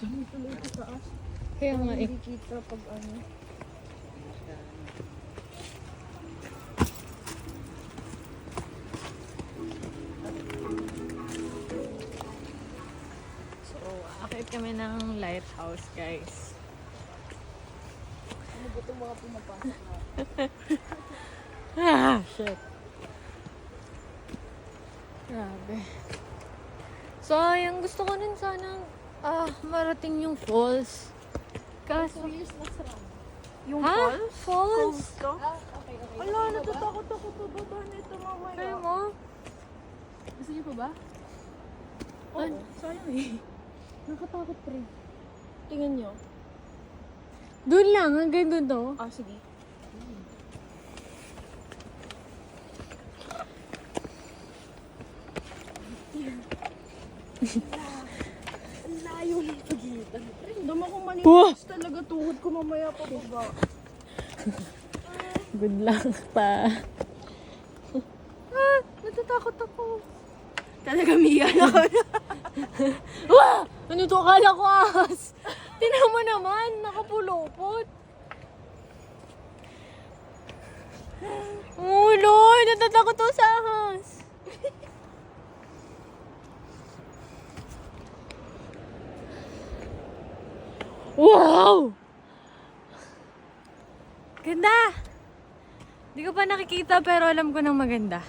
Tuloy sa taas. Kaya nga eh. Hindi kita pag ano. So, akit kami ng lighthouse, guys. Ano ba itong mga pumapasok na? Ah, shit. Grabe. So, yung gusto ko rin sanang marating yung falls. Kaso, Yung ha? falls? Falls? to? Okay. Ala, natatakot ako pababa nito mamaya. Kaya mo? Gusto niyo pa ba? Oo. Sayang eh. Nakatakot pre. Tingnan niyo. Doon lang, hanggang doon to. Ah, sige. Ang layo ng pagitan. Dama kong manitis talaga tuhod ko mamaya pa baba. Good luck pa. Natatakot ako. Talaga Mia na ako. Wah! Ano to? Akala ko ahas. Tingnan mo naman, nakapulupot. Uloy! Natatakot ako sa ahas. Wow! Ganda! Hindi ko pa nakikita pero alam ko nang maganda.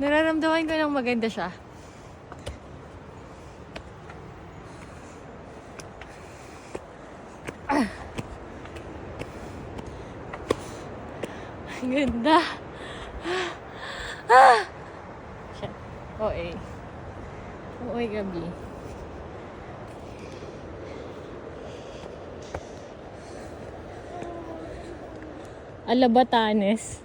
Nararamdaman ko nang maganda siya. Ang ganda! Shit. OA. OA gabi. Alabatanes.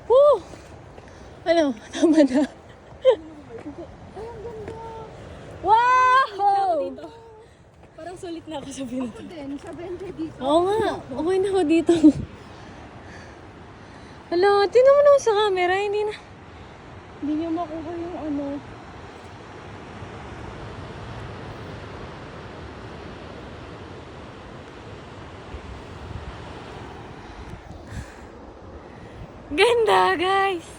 Woo! Ano? Tama na. Wow! Parang sulit na ako sa pinto. Ako din, sa bente dito. Oo nga. Okay na ako dito. Hala, tingnan mo naman sa camera. Hindi niya makuha yung ano. Ganda, guys!